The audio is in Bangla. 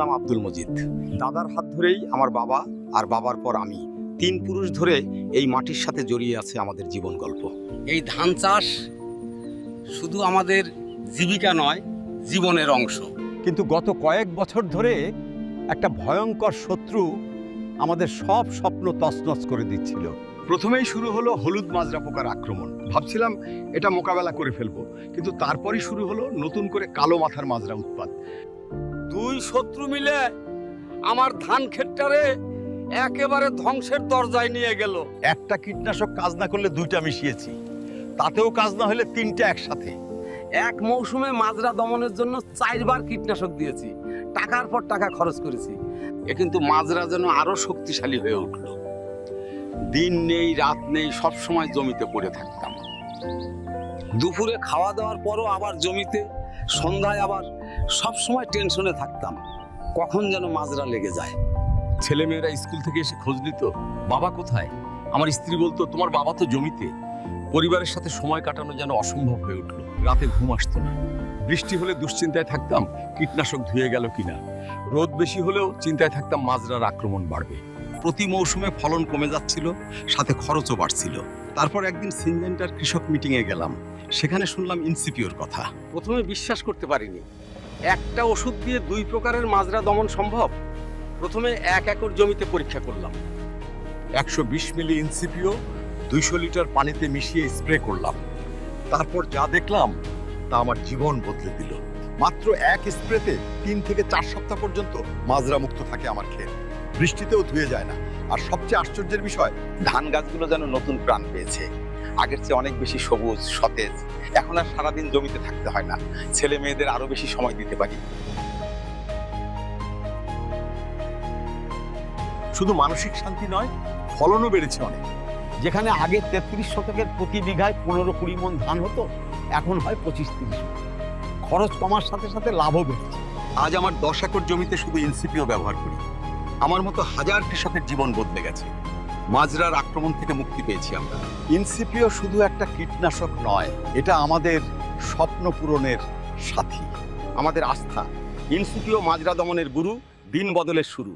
নাম আব্দুল মজিদ। দাদার হাত ধরেই আমার বাবা আর বাবার পর আমি, 3 পুরুষ ধরে এই মাটির সাথে জড়িয়ে আছে আমাদের জীবন গল্প। এই ধান চাষ শুধু আমাদের জীবিকা নয়, জীবনের অংশ। কিন্তু গত কয়েক বছর ধরে একটা ভয়ঙ্কর শত্রু আমাদের সব স্বপ্ন তছনছ করে দিচ্ছিল। প্রথমেই শুরু হলো হলুদ মাজরা পোকার আক্রমণ। ভাবছিলাম এটা মোকাবেলা করে ফেলবো, কিন্তু তারপরই শুরু হলো নতুন করে কালো মাথার মাজরা উৎপাত। 2 শত্রু মিলে আমার ধান ক্ষেতটারে একেবারে ধ্বংসের দরজায় নিয়ে গেল। একটা কীটনাশক কাজ না করলে 2টা মিশিয়েছি, তাতেও কাজ না হলে 3টা একসাথে। এক মৌসুমে মাজরা দমনের জন্য 4 বার কীটনাশক দিয়েছি, টাকার পর টাকা খরচ করেছি। কিন্তু মাজরা যেন আরো শক্তিশালী হয়ে উঠল। দিন নেই রাত নেই, সব সময় জমিতে পড়ে থাকতাম। দুপুরে খাওয়া দাওয়ার পরও আবার জমিতে, সন্ধ্যায় আবার সব সময় টেনশনে থাকতাম, কখন যেন মাজরা লেগে যায়। ছেলেমেয়েরা স্কুল থেকে এসে খোঁজ নিত, বাবা কোথায়? আমার স্ত্রী বলতো, তোমার বাবা তো জমিতে। পরিবারের সাথে সময় কাটানো যেন অসম্ভব হয়ে উঠল। রাতে ঘুম আসতো না। বৃষ্টি হলে দুশ্চিন্তায় থাকতাম কীটনাশক ধুয়ে গেল কিনা। রোদ বেশি হলেও চিন্তায় থাকতাম মাজরার আক্রমণ বাড়বে। প্রতি মৌসুমে ফলন কমে যাচ্ছিল, সাথে খরচও বাড়ছিল। তারপর একদিন সিনজেন্টার কৃষক মিটিংয়ে গেলাম। সেখানে শুনলাম ইনসিপিওর কথা। প্রথমে বিশ্বাস করতে পারিনি, একটা ওষুধ দিয়ে 2 প্রকারের মাজরা দমন সম্ভব। প্রথমে 1 একর জমিতে পরীক্ষা করলাম। 120 মিলি ইনসিপিও 200 লিটার পানিতে মিশিয়ে স্প্রে করলাম। তারপর যা দেখলাম তা আমার জীবন বদলে দিল। মাত্র 1 স্প্রেতে 3 থেকে 4 সপ্তাহ পর্যন্ত মাজরা মুক্ত থাকে আমার ক্ষেত। বৃষ্টিতেও ধুয়ে যায় না। আর সবচেয়ে আশ্চর্যের বিষয়, ধান গাছগুলো যেন নতুন প্রাণ পেয়েছে। আগের চেয়ে অনেক বেশি সবুজ, সতেজ। এখন আর সারাদিন জমিতে থাকতে হয় না, ছেলে মেয়েদের আরো বেশি সময় দিতে পারি। শুধু মানসিক শান্তি নয়, ফলনও বেড়েছে অনেক। যেখানে আগে 33 শতকের প্রতি বিঘায় 15-20 মণ ধান হতো, এখন হয় 25-30 মণ। খরচ কমার সাথে সাথে লাভও বেড়েছে। আজ আমার 10 একর জমিতে শুধু ইনসিপিও ব্যবহার করি। আমার মতো হাজার কৃষকের জীবন বদলে গেছে। মাজরার আক্রমণ থেকে মুক্তি পেয়েছি আমরা। ইনসিপিও শুধু একটা কীটনাশক নয়, এটা আমাদের স্বপ্ন পূরণের সাথী। আমাদের আস্থা, ইনসিপিও মাজরা দমনের গুরু, দিন বদলের শুরু।